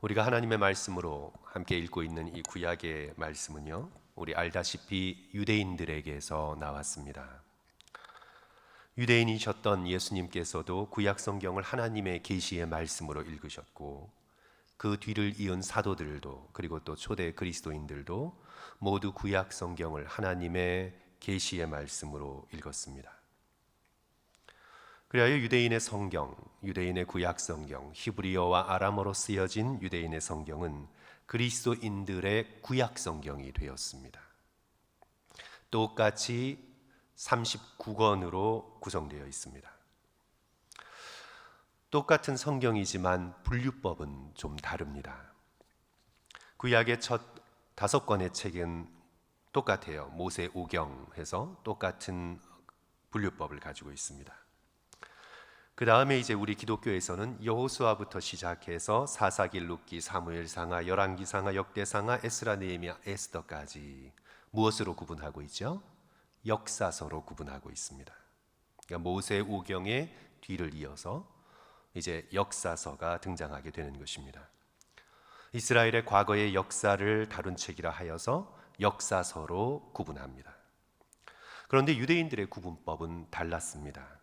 우리가 하나님의 말씀으로 함께 읽고 있는 이 구약의 말씀은요, 우리 알다시피 유대인들에게서 나왔습니다. 유대인이셨던 예수님께서도 구약 성경을 하나님의 계시의 말씀으로 읽으셨고, 그 뒤를 이은 사도들도 그리고 또 초대 그리스도인들도 모두 구약 성경을 하나님의 계시의 말씀으로 읽었습니다. 그리하여 유대인의 성경, 유대인의 구약 성경, 히브리어와 아람어로 쓰여진 유대인의 성경은 그리스도인들의 구약 성경이 되었습니다. 똑같이 39권으로 구성되어 있습니다. 똑같은 성경이지만 분류법은 좀 다릅니다. 구약의 첫 5권의 책은 똑같아요. 모세 오경 해서 똑같은 분류법을 가지고 있습니다. 그 다음에 이제 우리 기독교에서는 여호수아부터 시작해서 사사기, 룻기, 사무엘상하, 열왕기상하, 역대상하, 에스라, 느헤미야, 에스더까지 무엇으로 구분하고 있죠? 역사서로 구분하고 있습니다. 그러니까 모세 오경의 뒤를 이어서 이제 역사서가 등장하게 되는 것입니다. 이스라엘의 과거의 역사를 다룬 책이라 하여서 역사서로 구분합니다. 그런데 유대인들의 구분법은 달랐습니다.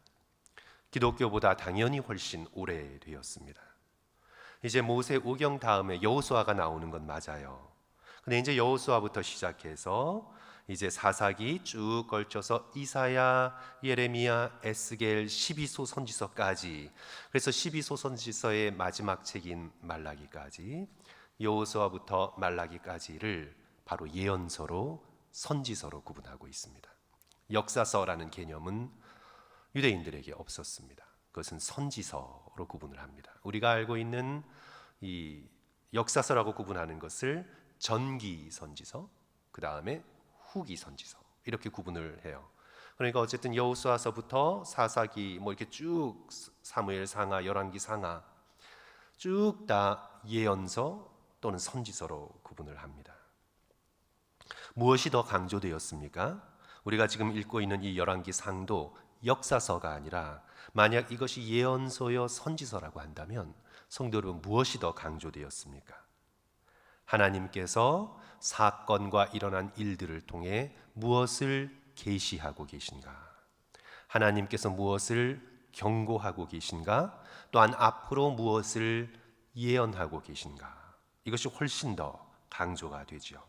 기독교보다 당연히 훨씬 오래되었습니다. 이제 모세 오경 다음에 여호수아가 나오는 건 맞아요. 근데 이제 여호수아부터 시작해서 이제 사사기 쭉 걸쳐서 이사야, 예레미야, 에스겔, 12소 선지서까지, 그래서 12소 선지서의 마지막 책인 말라기까지, 여호수아부터 말라기까지를 바로 예언서로, 선지서로 구분하고 있습니다. 역사서라는 개념은 유대인들에게 없었습니다. 그것은 선지서로 구분을 합니다. 우리가 알고 있는 이 역사서라고 구분하는 것을 전기 선지서, 그 다음에 후기 선지서, 이렇게 구분을 해요. 그러니까 어쨌든 여호수아서부터 사사기 뭐 이렇게 쭉 사무엘 상하, 열왕기 상하 쭉 다 예언서 또는 선지서로 구분을 합니다. 무엇이 더 강조되었습니까? 우리가 지금 읽고 있는 이 열왕기 상도 역사서가 아니라 만약 이것이 예언서여 선지서라고 한다면 성도 여러분, 무엇이 더 강조되었습니까? 하나님께서 사건과 일어난 일들을 통해 무엇을 계시하고 계신가? 하나님께서 무엇을 경고하고 계신가? 또한 앞으로 무엇을 예언하고 계신가? 이것이 훨씬 더 강조가 되죠.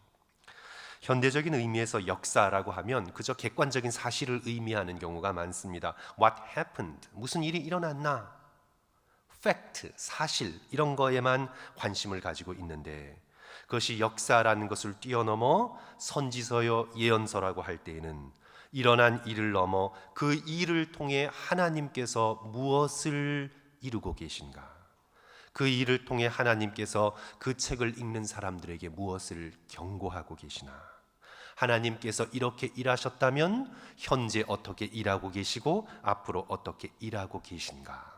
현대적인 의미에서 역사라고 하면 그저 객관적인 사실을 의미하는 경우가 많습니다. What happened? 무슨 일이 일어났나? Fact, 사실, 이런 거에만 관심을 가지고 있는데, 그것이 역사라는 것을 뛰어넘어 선지서요 예언서라고 할 때에는 일어난 일을 넘어 그 일을 통해 하나님께서 무엇을 이루고 계신가? 그 일을 통해 하나님께서 그 책을 읽는 사람들에게 무엇을 경고하고 계시나? 하나님께서 이렇게 일하셨다면 현재 어떻게 일하고 계시고 앞으로 어떻게 일하고 계신가?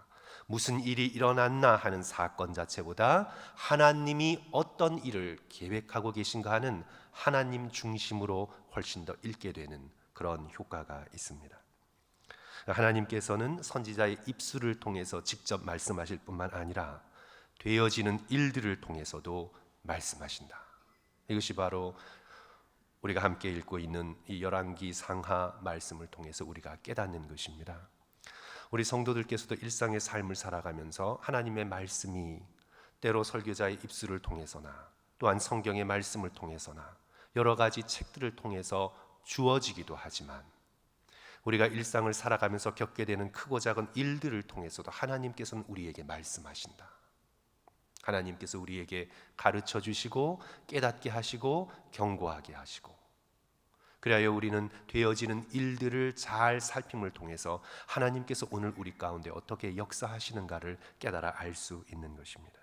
무슨 일이 일어났나 하는 사건 자체보다 하나님이 어떤 일을 계획하고 계신가 하는 하나님 중심으로 훨씬 더 읽게 되는 그런 효과가 있습니다. 하나님께서는 선지자의 입술을 통해서 직접 말씀하실 뿐만 아니라 되어지는 일들을 통해서도 말씀하신다. 이것이 바로 우리가 함께 읽고 있는 이 열왕기 상하 말씀을 통해서 우리가 깨닫는 것입니다. 우리 성도들께서도 일상의 삶을 살아가면서 하나님의 말씀이 때로 설교자의 입술을 통해서나 또한 성경의 말씀을 통해서나 여러 가지 책들을 통해서 주어지기도 하지만 우리가 일상을 살아가면서 겪게 되는 크고 작은 일들을 통해서도 하나님께서는 우리에게 말씀하신다. 하나님께서 우리에게 가르쳐 주시고 깨닫게 하시고 경고하게 하시고, 그리하여 우리는 되어지는 일들을 잘 살핌을 통해서 하나님께서 오늘 우리 가운데 어떻게 역사하시는가를 깨달아 알 수 있는 것입니다.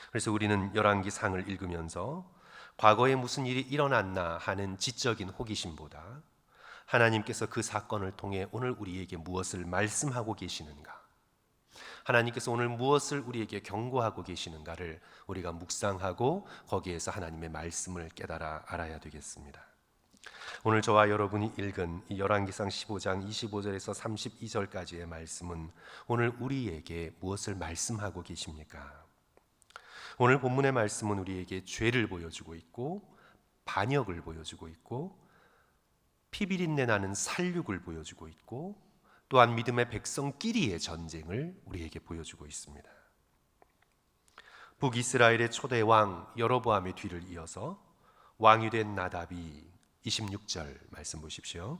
그래서 우리는 열왕기 상을 읽으면서 과거에 무슨 일이 일어났나 하는 지적인 호기심보다 하나님께서 그 사건을 통해 오늘 우리에게 무엇을 말씀하고 계시는가, 하나님께서 오늘 무엇을 우리에게 경고하고 계시는가를 우리가 묵상하고 거기에서 하나님의 말씀을 깨달아 알아야 되겠습니다. 오늘 저와 여러분이 읽은 이 열왕기상 15장 25절에서 32절까지의 말씀은 오늘 우리에게 무엇을 말씀하고 계십니까? 오늘 본문의 말씀은 우리에게 죄를 보여주고 있고 반역을 보여주고 있고 피비린내 나는 살육을 보여주고 있고 또한 믿음의 백성끼리의 전쟁을 우리에게 보여주고 있습니다. 북이스라엘의 초대 왕 여로보암의 뒤를 이어서 왕이 된 나답이 26절 말씀 보십시오.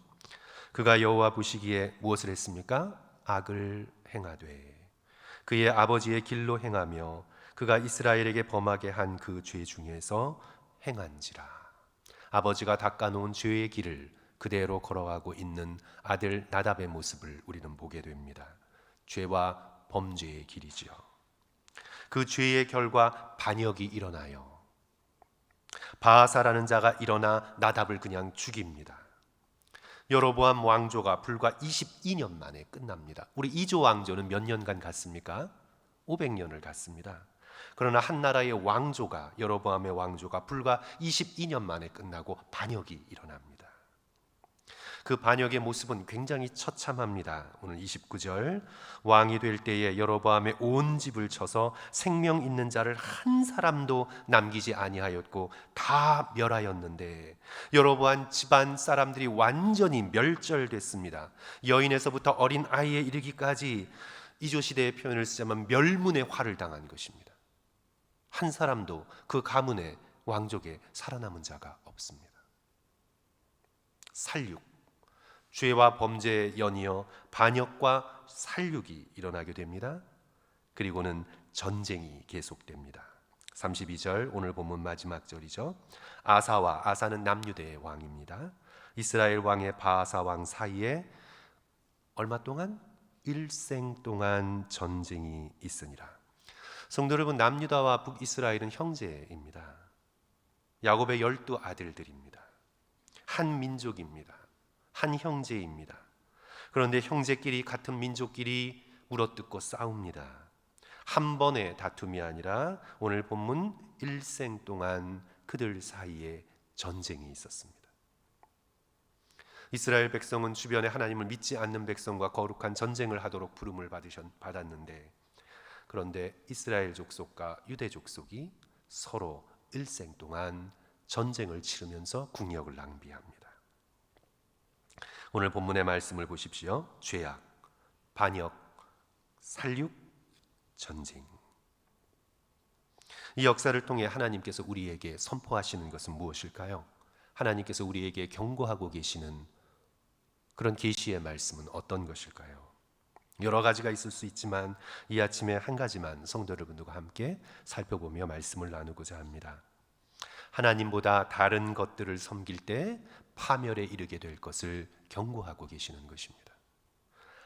그가 여호와 보시기에 무엇을 했습니까? 악을 행하되 그의 아버지의 길로 행하며 그가 이스라엘에게 범하게 한 그 죄 중에서 행한지라. 아버지가 닦아놓은 죄의 길을 그대로 걸어가고 있는 아들 나답의 모습을 우리는 보게 됩니다. 죄와 범죄의 길이지요. 그 죄의 결과 반역이 일어나요. 바하사라는 자가 일어나 나답을 그냥 죽입니다. 여로보암 왕조가 불과 22년 만에 끝납니다. 우리 이조 왕조는 몇 년간 갔습니까? 500년을 갔습니다. 그러나 한 나라의 왕조가, 여로보암의 왕조가 불과 22년 만에 끝나고 반역이 일어납니다. 그 반역의 모습은 굉장히 처참합니다. 오늘 29절, 왕이 될 때에 여로보암의 온 집을 쳐서 생명 있는 자를 한 사람도 남기지 아니하였고 다 멸하였는데 여로보암 집안 사람들이 완전히 멸절됐습니다. 여인에서부터 어린 아이에 이르기까지 이조 시대의 표현을 쓰자면 멸문의 화를 당한 것입니다. 한 사람도 그 가문의 왕족에 살아남은 자가 없습니다. 살육, 죄와 범죄에 연이어 반역과 살육이 일어나게 됩니다. 그리고는 전쟁이 계속됩니다. 32절 오늘 본문 마지막 절이죠. 아사는 남유대의 왕입니다. 이스라엘 왕의 바하사 왕 사이에 얼마 동안? 일생 동안 전쟁이 있으니라. 성도 여러분, 남유다와 북이스라엘은 형제입니다. 야곱의 12 아들들입니다. 한 민족입니다. 한 형제입니다. 그런데 형제끼리, 같은 민족끼리 물어뜯고 싸웁니다. 한 번의 다툼이 아니라 오늘 본문 일생 동안 그들 사이에 전쟁이 있었습니다. 이스라엘 백성은 주변에 하나님을 믿지 않는 백성과 거룩한 전쟁을 하도록 부름을 받았는데, 그런데 이스라엘 족속과 유대 족속이 서로 일생 동안 전쟁을 치르면서 국력을 낭비합니다. 오늘 본문의 말씀을 보십시오. 죄악, 반역, 살육, 전쟁. 이 역사를 통해 하나님께서 우리에게 선포하시는 것은 무엇일까요? 하나님께서 우리에게 경고하고 계시는 그런 계시의 말씀은 어떤 것일까요? 여러 가지가 있을 수 있지만 이 아침에 한 가지만 성도 여러분들과 함께 살펴보며 말씀을 나누고자 합니다. 하나님보다 다른 것들을 섬길 때 파멸에 이르게 될 것을 경고하고 계시는 것입니다.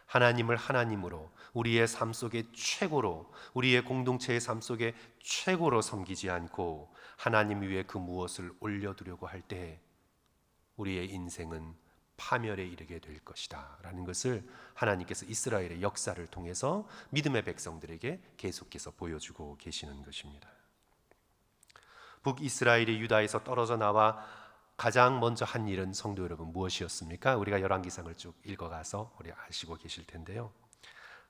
하나님을 하나님으로, 우리의 삶 속에 최고로, 우리의 공동체의 삶 속에 최고로 섬기지 않고 하나님 위에 그 무엇을 올려두려고 할 때 우리의 인생은 파멸에 이르게 될 것이다 라는 것을 하나님께서 이스라엘의 역사를 통해서 믿음의 백성들에게 계속해서 보여주고 계시는 것입니다. 북이스라엘이 유다에서 떨어져 나와 가장 먼저 한 일은 성도 여러분 무엇이었습니까? 우리가 열왕기상을 쭉 읽어가서 우리 아시고 계실 텐데요.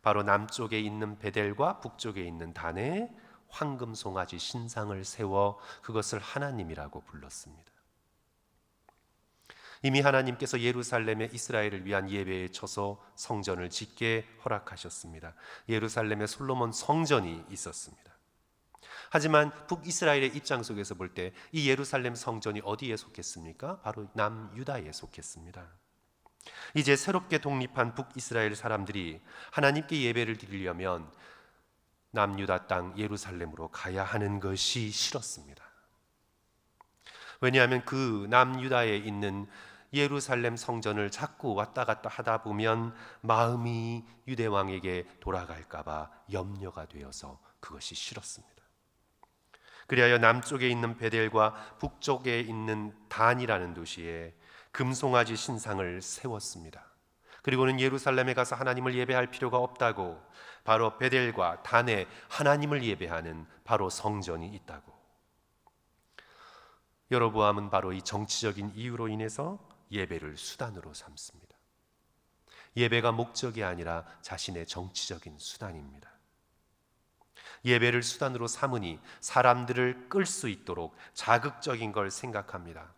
바로 남쪽에 있는 베델과 북쪽에 있는 단에 황금 송아지 신상을 세워 그것을 하나님이라고 불렀습니다. 이미 하나님께서 예루살렘에 이스라엘을 위한 예배에 쳐서 성전을 짓게 허락하셨습니다. 예루살렘에 솔로몬 성전이 있었습니다. 하지만 북이스라엘의 입장 속에서 볼 때 이 예루살렘 성전이 어디에 속했습니까? 바로 남유다에 속했습니다. 이제 새롭게 독립한 북이스라엘 사람들이 하나님께 예배를 드리려면 남유다 땅 예루살렘으로 가야 하는 것이 싫었습니다. 왜냐하면 그 남유다에 있는 예루살렘 성전을 자꾸 왔다 갔다 하다 보면 마음이 유대 왕에게 돌아갈까 봐 염려가 되어서 그것이 싫었습니다. 그리하여 남쪽에 있는 베델과 북쪽에 있는 단이라는 도시에 금송아지 신상을 세웠습니다. 그리고는 예루살렘에 가서 하나님을 예배할 필요가 없다고, 바로 베델과 단에 하나님을 예배하는 바로 성전이 있다고. 여로보암은 바로 이 정치적인 이유로 인해서 예배를 수단으로 삼습니다. 예배가 목적이 아니라 자신의 정치적인 수단입니다. 예배를 수단으로 삼으니 사람들을 끌 수 있도록 자극적인 걸 생각합니다.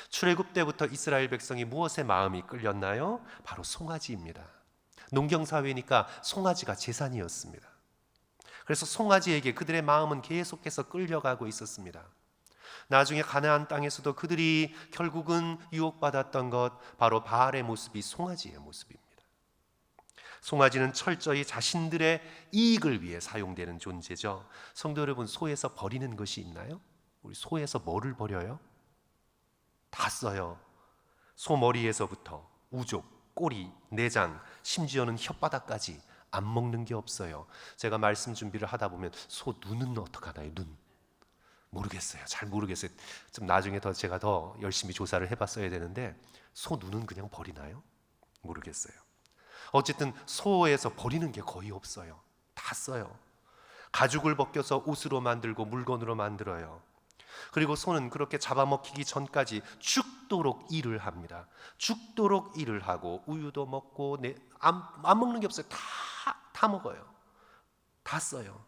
출애굽 때부터 이스라엘 백성이 무엇에 마음이 끌렸나요? 바로 송아지입니다. 농경사회니까 송아지가 재산이었습니다. 그래서 송아지에게 그들의 마음은 계속해서 끌려가고 있었습니다. 나중에 가나안 땅에서도 그들이 결국은 유혹받았던 것, 바로 바알의 모습이 송아지의 모습입니다. 송아지는 철저히 자신들의 이익을 위해 사용되는 존재죠. 성도 여러분, 소에서 버리는 것이 있나요? 우리 소에서 뭐를 버려요? 다 써요. 소 머리에서부터 우족, 꼬리, 내장, 심지어는 혓바닥까지 안 먹는 게 없어요. 제가 말씀 준비를 하다 보면 소 눈은 어떡하나요? 눈 모르겠어요. 잘 모르겠어요. 좀 나중에 제가 더 열심히 조사를 해봤어야 되는데 소 눈은 그냥 버리나요? 모르겠어요. 어쨌든 소에서 버리는 게 거의 없어요. 다 써요. 가죽을 벗겨서 옷으로 만들고 물건으로 만들어요. 그리고 소는 그렇게 잡아먹히기 전까지 죽도록 일을 합니다. 죽도록 일을 하고 우유도 먹고 안 먹는 게 없어요. 다 먹어요. 다 써요.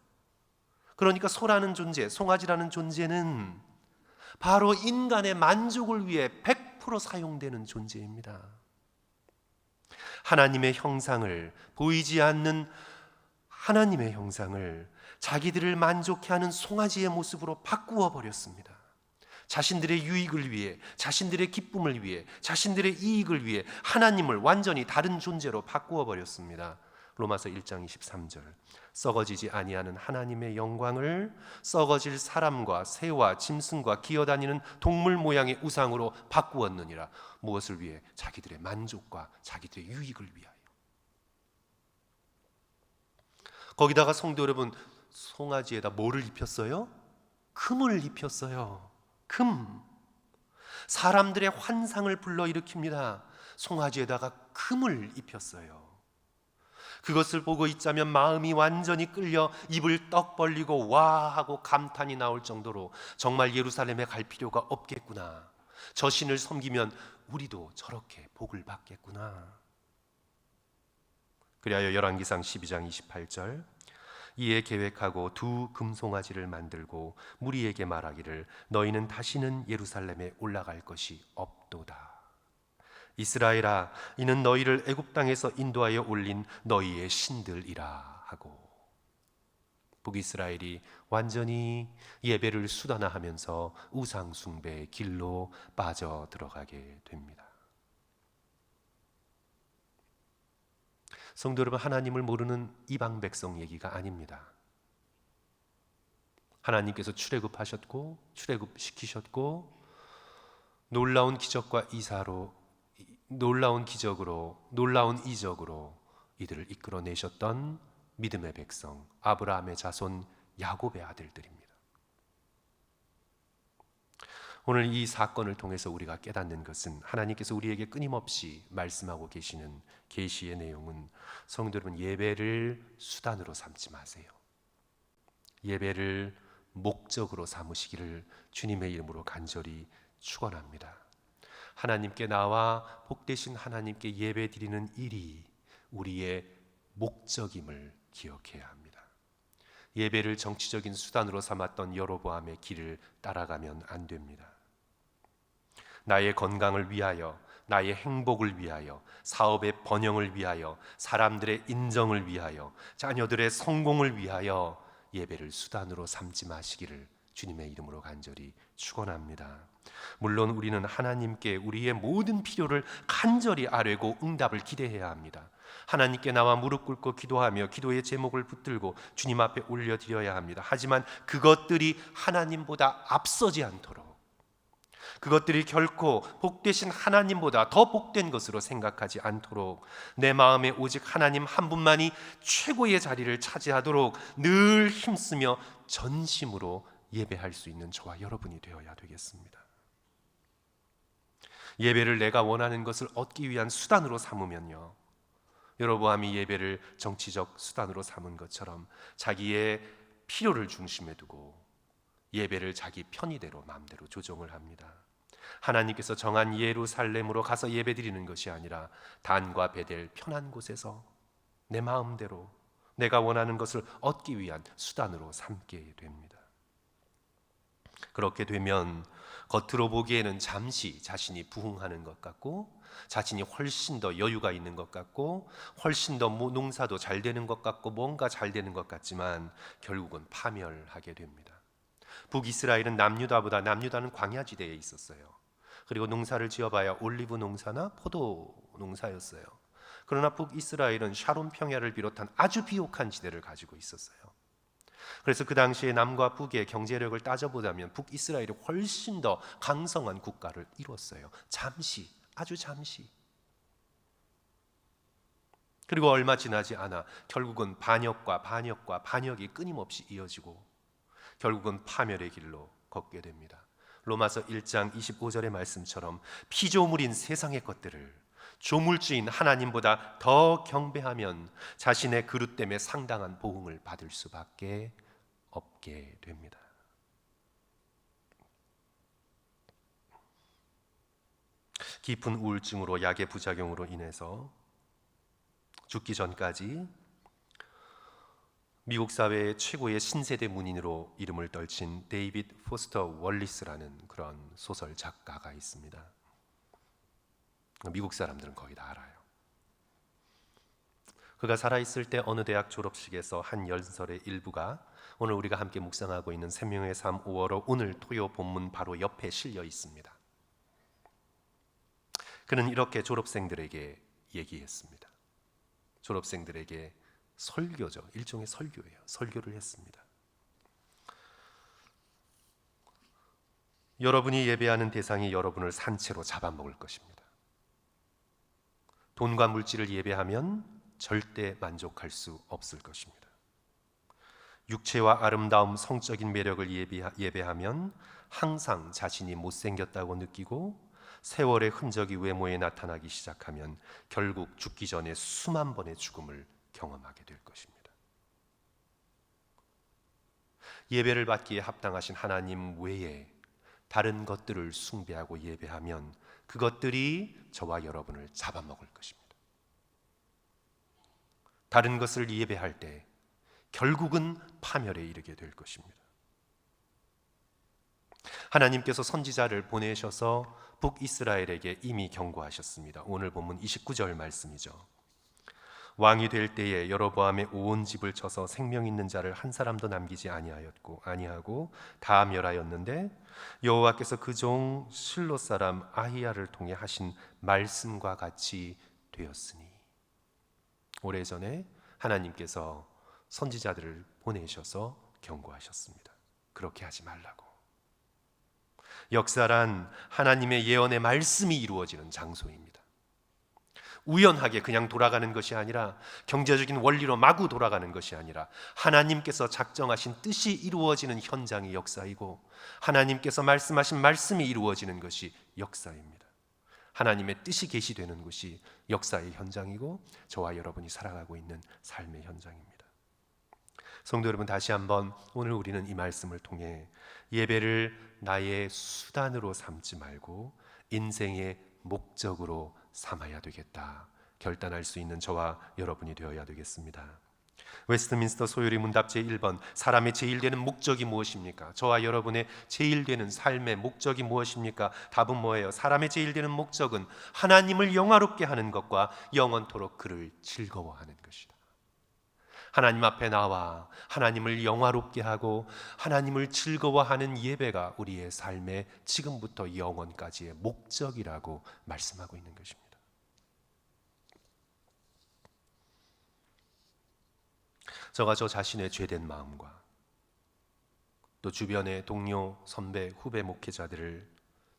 그러니까 소라는 존재, 송아지라는 존재는 바로 인간의 만족을 위해 100% 사용되는 존재입니다. 하나님의 형상을, 보이지 않는 하나님의 형상을 자기들을 만족해 하는 송아지의 모습으로 바꾸어 버렸습니다. 자신들의 유익을 위해, 자신들의 기쁨을 위해, 자신들의 이익을 위해 하나님을 완전히 다른 존재로 바꾸어 버렸습니다. 로마서 1장 23절, 썩어지지 아니하는 하나님의 영광을 썩어질 사람과 새와 짐승과 기어다니는 동물 모양의 우상으로 바꾸었느니라. 무엇을 위해? 자기들의 만족과 자기들의 유익을 위하여. 거기다가 성도 여러분, 송아지에다 뭐를 입혔어요? 금을 입혔어요. 금. 사람들의 환상을 불러일으킵니다. 송아지에다가 금을 입혔어요. 그것을 보고 있자면 마음이 완전히 끌려 입을 떡 벌리고 와 하고 감탄이 나올 정도로 정말 예루살렘에 갈 필요가 없겠구나. 저 신을 섬기면 우리도 저렇게 복을 받겠구나. 그리하여 열왕기상 12장 28절, 이에 계획하고 두 금송아지를 만들고 무리에게 말하기를 너희는 다시는 예루살렘에 올라갈 것이 없도다. 이스라엘아, 이는 너희를 애굽 땅에서 인도하여 올린 너희의 신들이라 하고. 북이스라엘이 완전히 예배를 수단화하면서 우상 숭배의 길로 빠져 들어가게 됩니다. 성도 여러분, 하나님을 모르는 이방 백성 얘기가 아닙니다. 하나님께서 출애굽하셨고 출애굽시키셨고 놀라운 기적과 이사로, 놀라운 기적으로, 놀라운 이적으로 이들을 이끌어내셨던 믿음의 백성, 아브라함의 자손 야곱의 아들들입니다. 오늘 이 사건을 통해서 우리가 깨닫는 것은 하나님께서 우리에게 끊임없이 말씀하고 계시는 계시의 내용은, 성도 여러분, 예배를 수단으로 삼지 마세요. 예배를 목적으로 삼으시기를 주님의 이름으로 간절히 축원합니다. 하나님께 나와 복되신 하나님께 예배 드리는 일이 우리의 목적임을 기억해야 합니다. 예배를 정치적인 수단으로 삼았던 여로보암의 길을 따라가면 안 됩니다. 나의 건강을 위하여, 나의 행복을 위하여, 사업의 번영을 위하여, 사람들의 인정을 위하여, 자녀들의 성공을 위하여 예배를 수단으로 삼지 마시기를 주님의 이름으로 간절히 축원합니다. 물론 우리는 하나님께 우리의 모든 필요를 간절히 아뢰고 응답을 기대해야 합니다. 하나님께 나와 무릎 꿇고 기도하며 기도의 제목을 붙들고 주님 앞에 올려드려야 합니다. 하지만 그것들이 하나님보다 앞서지 않도록, 그것들이 결코 복되신 하나님보다 더 복된 것으로 생각하지 않도록, 내 마음에 오직 하나님 한 분만이 최고의 자리를 차지하도록 늘 힘쓰며 전심으로 예배할 수 있는 저와 여러분이 되어야 되겠습니다. 예배를 내가 원하는 것을 얻기 위한 수단으로 삼으면요, 여로보암이 예배를 정치적 수단으로 삼은 것처럼 자기의 필요를 중심에 두고 예배를 자기 편의대로 마음대로 조정을 합니다. 하나님께서 정한 예루살렘으로 가서 예배드리는 것이 아니라 단과 베델 편한 곳에서 내 마음대로, 내가 원하는 것을 얻기 위한 수단으로 삼게 됩니다. 그렇게 되면 겉으로 보기에는 잠시 자신이 부흥하는 것 같고, 자신이 훨씬 더 여유가 있는 것 같고, 훨씬 더 농사도 잘 되는 것 같고, 뭔가 잘 되는 것 같지만 결국은 파멸하게 됩니다. 북이스라엘은 남유다는 광야지대에 있었어요. 그리고 농사를 지어봐야 올리브 농사나 포도 농사였어요. 그러나 북이스라엘은 샤론 평야를 비롯한 아주 비옥한 지대를 가지고 있었어요. 그래서 그 당시에 남과 북의 경제력을 따져보자면 북이스라엘이 훨씬 더 강성한 국가를 이뤘어요. 잠시, 아주 잠시. 그리고 얼마 지나지 않아 결국은 반역이 끊임없이 이어지고 결국은 파멸의 길로 걷게 됩니다. 로마서 1장 25절의 말씀처럼 피조물인 세상의 것들을 조물주인 하나님보다 더 경배하면 자신의 그릇 때문에 상당한 보응을 받을 수밖에 없게 됩니다. 깊은 우울증으로 약의 부작용으로 인해서 죽기 전까지 미국 사회의 최고의 신세대 문인으로 이름을 떨친 데이빗 포스터 월리스라는 그런 소설 작가가 있습니다. 미국 사람들은 거의 다 알아요. 그가 살아있을 때 어느 대학 졸업식에서 한 연설의 일부가 오늘 우리가 함께 묵상하고 있는 생명의 삶 5월호 오늘 토요 본문 바로 옆에 실려 있습니다. 그는 이렇게 졸업생들에게 얘기했습니다. 졸업생들에게 설교죠. 일종의 설교예요. 설교를 했습니다. 여러분이 예배하는 대상이 여러분을 산채로 잡아먹을 것입니다. 돈과 물질을 예배하면 절대 만족할 수 없을 것입니다. 육체와 아름다움, 성적인 매력을 예배하면 항상 자신이 못생겼다고 느끼고 세월의 흔적이 외모에 나타나기 시작하면 결국 죽기 전에 수만 번의 죽음을 경험하게 될 것입니다. 예배를 받기에 합당하신 하나님 외에 다른 것들을 숭배하고 예배하면 그것들이 저와 여러분을 잡아먹을 것입니다. 다른 것을 예배할 때 결국은 파멸에 이르게 될 것입니다. 하나님께서 선지자를 보내셔서 북이스라엘에게 이미 경고하셨습니다. 오늘 본문 29절 말씀이죠. 왕이 될 때에 여로보암의 온 집을 쳐서 생명 있는 자를 한 사람도 남기지 아니하고 다 멸하였는데 여호와께서 그 종 실로 사람 아히야를 통해 하신 말씀과 같이 되었으니. 오래전에 하나님께서 선지자들을 보내셔서 경고하셨습니다. 그렇게 하지 말라고. 역사란 하나님의 예언의 말씀이 이루어지는 장소입니다. 우연하게 그냥 돌아가는 것이 아니라, 경제적인 원리로 마구 돌아가는 것이 아니라 하나님께서 작정하신 뜻이 이루어지는 현장이 역사이고, 하나님께서 말씀하신 말씀이 이루어지는 것이 역사입니다. 하나님의 뜻이 계시되는 곳이 역사의 현장이고 저와 여러분이 살아가고 있는 삶의 현장입니다. 성도 여러분, 다시 한번 오늘 우리는 이 말씀을 통해 예배를 나의 수단으로 삼지 말고 인생의 목적으로 삼아야 되겠다 결단할 수 있는 저와 여러분이 되어야 되겠습니다. 웨스트민스터 소요리 문답 제1번, 사람의 제일 되는 목적이 무엇입니까? 저와 여러분의 제일 되는 삶의 목적이 무엇입니까? 답은 뭐예요? 사람의 제일 되는 목적은 하나님을 영화롭게 하는 것과 영원토록 그를 즐거워하는 것이다. 하나님 앞에 나와 하나님을 영화롭게 하고 하나님을 즐거워하는 예배가 우리의 삶의 지금부터 영원까지의 목적이라고 말씀하고 있는 것입니다. 저가 저 자신의 죄된 마음과 또 주변의 동료, 선배, 후배 목회자들을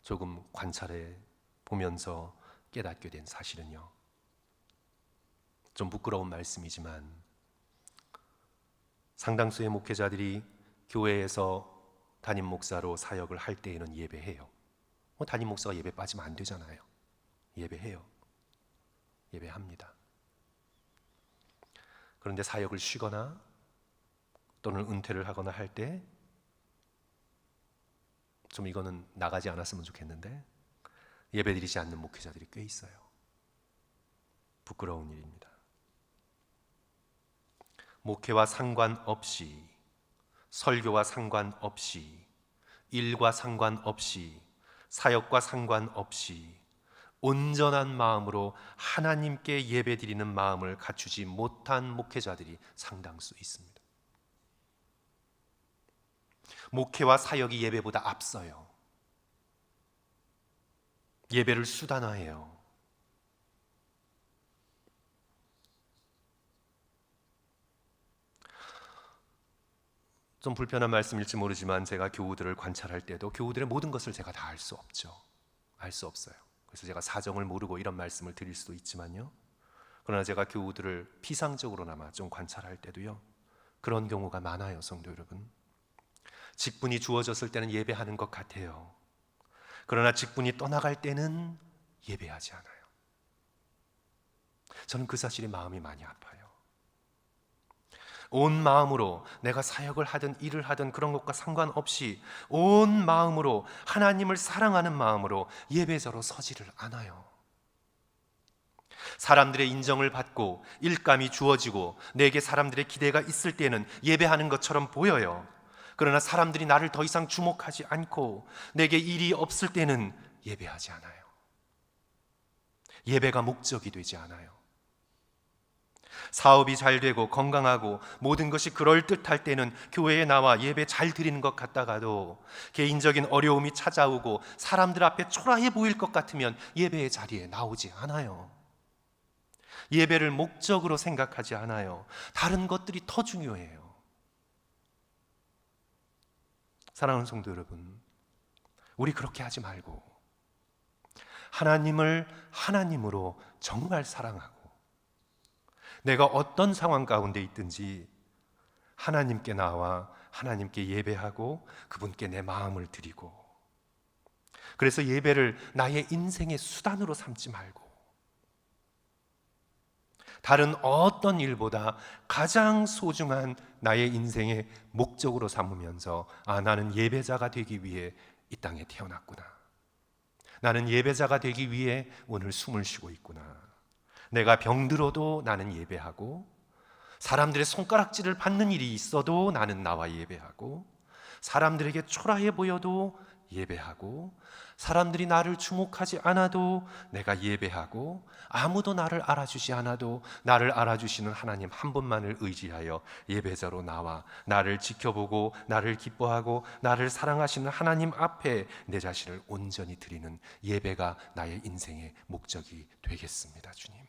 조금 관찰해 보면서 깨닫게 된 사실은요, 좀 부끄러운 말씀이지만 상당수의 목회자들이 교회에서 담임 목사로 사역을 할 때에는 예배해요. 담임 목사가 예배 빠지면 안 되잖아요. 예배해요. 예배합니다. 그런데 사역을 쉬거나 또는 은퇴를 하거나 할 때 좀 이거는 나가지 않았으면 좋겠는데 예배드리지 않는 목회자들이 꽤 있어요. 부끄러운 일입니다. 목회와 상관없이, 설교와 상관없이, 일과 상관없이, 사역과 상관없이 온전한 마음으로 하나님께 예배드리는 마음을 갖추지 못한 목회자들이 상당수 있습니다. 목회와 사역이 예배보다 앞서요. 예배를 수단화해요. 좀 불편한 말씀일지 모르지만 제가 교우들을 관찰할 때도 교우들의 모든 것을 제가 다 알 수 없죠. 알 수 없어요. 그래서 제가 사정을 모르고 이런 말씀을 드릴 수도 있지만요. 그러나 제가 교우들을 피상적으로나마 좀 관찰할 때도요. 그런 경우가 많아요, 성도 여러분. 직분이 주어졌을 때는 예배하는 것 같아요. 그러나 직분이 떠나갈 때는 예배하지 않아요. 저는 그 사실에 마음이 많이 아파요. 온 마음으로 내가 사역을 하든 일을 하든 그런 것과 상관없이 온 마음으로 하나님을 사랑하는 마음으로 예배자로 서지를 않아요. 사람들의 인정을 받고 일감이 주어지고 내게 사람들의 기대가 있을 때는 예배하는 것처럼 보여요. 그러나 사람들이 나를 더 이상 주목하지 않고 내게 일이 없을 때는 예배하지 않아요. 예배가 목적이 되지 않아요. 사업이 잘 되고 건강하고 모든 것이 그럴듯할 때는 교회에 나와 예배 잘 드리는 것 같다가도 개인적인 어려움이 찾아오고 사람들 앞에 초라해 보일 것 같으면 예배의 자리에 나오지 않아요. 예배를 목적으로 생각하지 않아요. 다른 것들이 더 중요해요. 사랑하는 성도 여러분, 우리 그렇게 하지 말고 하나님을 하나님으로 정말 사랑하고 내가 어떤 상황 가운데 있든지 하나님께 나와 하나님께 예배하고 그분께 내 마음을 드리고, 그래서 예배를 나의 인생의 수단으로 삼지 말고 다른 어떤 일보다 가장 소중한 나의 인생의 목적으로 삼으면서 나는 예배자가 되기 위해 이 땅에 태어났구나. 나는 예배자가 되기 위해 오늘 숨을 쉬고 있구나. 내가 병들어도 나는 예배하고 사람들의 손가락질을 받는 일이 있어도 나는 나와 예배하고 사람들에게 초라해 보여도 예배하고 사람들이 나를 주목하지 않아도 내가 예배하고 아무도 나를 알아주지 않아도 나를 알아주시는 하나님 한 분만을 의지하여 예배자로 나와 나를 지켜보고 나를 기뻐하고 나를 사랑하시는 하나님 앞에 내 자신을 온전히 드리는 예배가 나의 인생의 목적이 되겠습니다. 주님,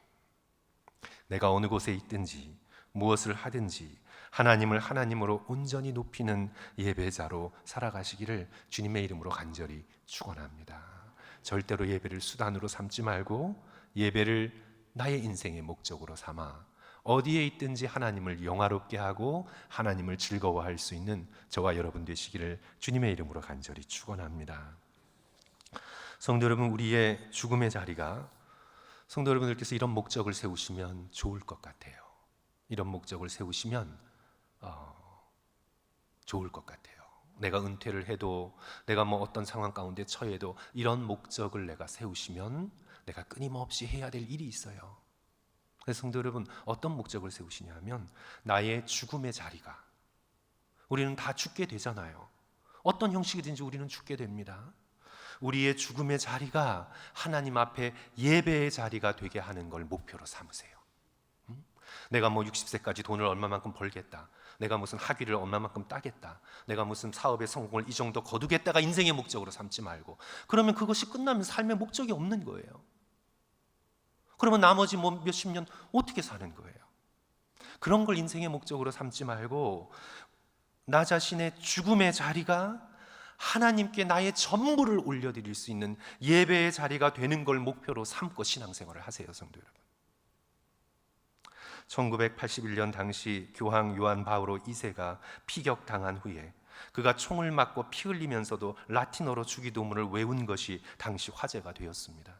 내가 어느 곳에 있든지 무엇을 하든지 하나님을 하나님으로 온전히 높이는 예배자로 살아가시기를 주님의 이름으로 간절히 축원합니다. 절대로 예배를 수단으로 삼지 말고 예배를 나의 인생의 목적으로 삼아 어디에 있든지 하나님을 영화롭게 하고 하나님을 즐거워할 수 있는 저와 여러분 되시기를 주님의 이름으로 간절히 축원합니다. 성도 여러분, 우리의 죽음의 자리가 성도 여러분들께서 이런 목적을 세우시면 좋을 것 같아요. 이런 목적을 세우시면 좋을 것 같아요. 내가 은퇴를 해도 내가 뭐 어떤 상황 가운데 처해도 이런 목적을 내가 세우시면 내가 끊임없이 해야 될 일이 있어요. 그래서 성도 여러분, 어떤 목적을 세우시냐면 나의 죽음의 자리가, 우리는 다 죽게 되잖아요. 어떤 형식이든지 우리는 죽게 됩니다. 우리의 죽음의 자리가 하나님 앞에 예배의 자리가 되게 하는 걸 목표로 삼으세요. 내가 뭐 60세까지 돈을 얼마만큼 벌겠다, 내가 무슨 학위를 얼마만큼 따겠다, 내가 무슨 사업의 성공을 이 정도 거두겠다가 인생의 목적으로 삼지 말고, 그러면 그것이 끝나면 삶의 목적이 없는 거예요. 그러면 나머지 뭐 몇십 년 어떻게 사는 거예요? 그런 걸 인생의 목적으로 삼지 말고 나 자신의 죽음의 자리가 하나님께 나의 전부를 올려드릴 수 있는 예배의 자리가 되는 걸 목표로 삼고 신앙생활을 하세요, 성도 여러분. 1981년 당시 교황 요한 바오로 2세가 피격당한 후에 그가 총을 맞고 피 흘리면서도 라틴어로 주기도문을 외운 것이 당시 화제가 되었습니다.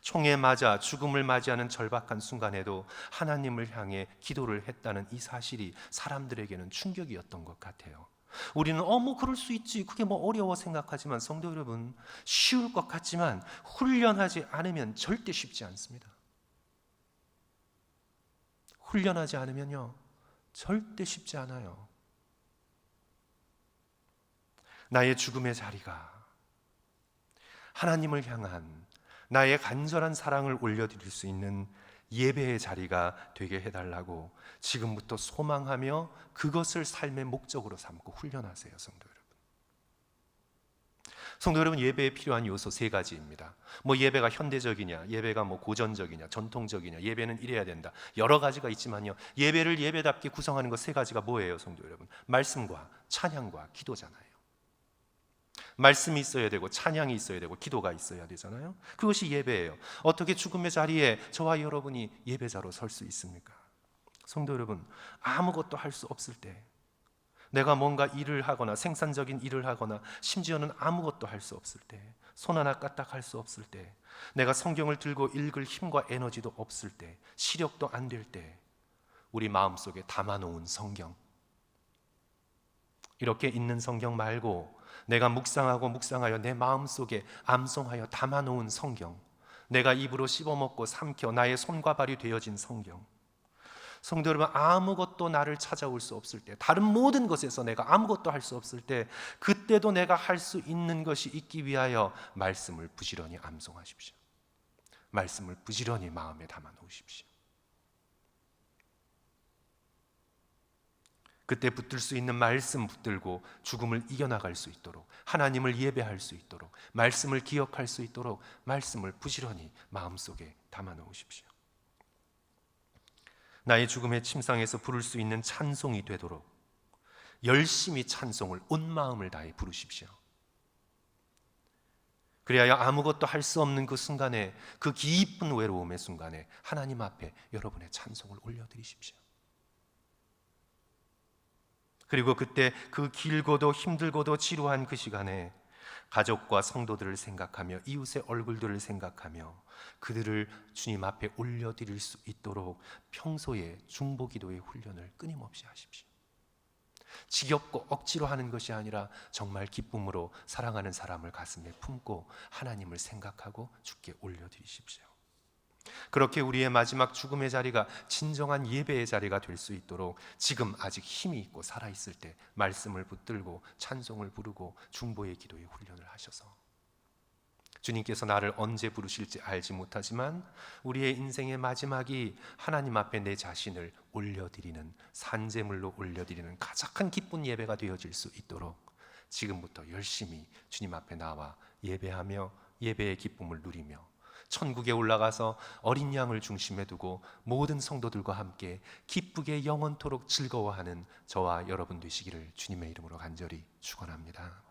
총에 맞아 죽음을 맞이하는 절박한 순간에도 하나님을 향해 기도를 했다는 이 사실이 사람들에게는 충격이었던 것 같아요. 우리는 뭐 그럴 수 있지, 그게 뭐 어려워 생각하지만 성도 여러분, 쉬울 것 같지만 훈련하지 않으면 절대 쉽지 않습니다. 훈련하지 않으면요, 절대 쉽지 않아요. 나의 죽음의 자리가 하나님을 향한 나의 간절한 사랑을 올려드릴 수 있는 예배의 자리가 되게 해달라고 지금부터 소망하며 그것을 삶의 목적으로 삼고 훈련하세요, 성도 여러분. 성도 여러분, 예배에 필요한 요소 3가지입니다. 예배가 현대적이냐, 예배가 고전적이냐, 전통적이냐, 예배는 이래야 된다, 여러 가지가 있지만요, 예배를 예배답게 구성하는 것 3가지가 뭐예요, 성도 여러분? 말씀과 찬양과 기도잖아요. 말씀이 있어야 되고 찬양이 있어야 되고 기도가 있어야 되잖아요. 그것이 예배예요. 어떻게 죽음의 자리에 저와 여러분이 예배자로 설 수 있습니까? 성도 여러분, 아무것도 할 수 없을 때, 내가 뭔가 일을 하거나 생산적인 일을 하거나 심지어는 아무것도 할 수 없을 때, 손 하나 까딱 할 수 없을 때, 내가 성경을 들고 읽을 힘과 에너지도 없을 때, 시력도 안 될 때, 우리 마음속에 담아놓은 성경, 이렇게 있는 성경 말고 내가 묵상하여 내 마음속에 암송하여 담아놓은 성경, 내가 입으로 씹어먹고 삼켜 나의 손과 발이 되어진 성경, 성도 여러분, 아무것도 나를 찾아올 수 없을 때, 다른 모든 것에서 내가 아무것도 할 수 없을 때, 그때도 내가 할 수 있는 것이 있기 위하여 말씀을 부지런히 암송하십시오. 말씀을 부지런히 마음에 담아 놓으십시오. 그때 붙들 수 있는 말씀 붙들고 죽음을 이겨나갈 수 있도록, 하나님을 예배할 수 있도록, 말씀을 기억할 수 있도록 말씀을 부지런히 마음속에 담아 놓으십시오. 나의 죽음의 침상에서 부를 수 있는 찬송이 되도록 열심히 찬송을 온 마음을 다해 부르십시오. 그리하여 아무것도 할 수 없는 그 순간에, 그 깊은 외로움의 순간에 하나님 앞에 여러분의 찬송을 올려드리십시오. 그리고 그때 그 길고도 힘들고도 지루한 그 시간에 가족과 성도들을 생각하며 이웃의 얼굴들을 생각하며 그들을 주님 앞에 올려드릴 수 있도록 평소에 중보기도의 훈련을 끊임없이 하십시오. 지겹고 억지로 하는 것이 아니라 정말 기쁨으로 사랑하는 사람을 가슴에 품고 하나님을 생각하고 주께 올려드리십시오. 그렇게 우리의 마지막 죽음의 자리가 진정한 예배의 자리가 될 수 있도록 지금 아직 힘이 있고 살아있을 때 말씀을 붙들고 찬송을 부르고 중보의 기도의 훈련을 하셔서, 주님께서 나를 언제 부르실지 알지 못하지만 우리의 인생의 마지막이 하나님 앞에 내 자신을 올려드리는, 산제물로 올려드리는 가장 기쁜 예배가 되어질 수 있도록 지금부터 열심히 주님 앞에 나와 예배하며 예배의 기쁨을 누리며 천국에 올라가서 어린 양을 중심에 두고 모든 성도들과 함께 기쁘게 영원토록 즐거워하는 저와 여러분 되시기를 주님의 이름으로 간절히 축원합니다.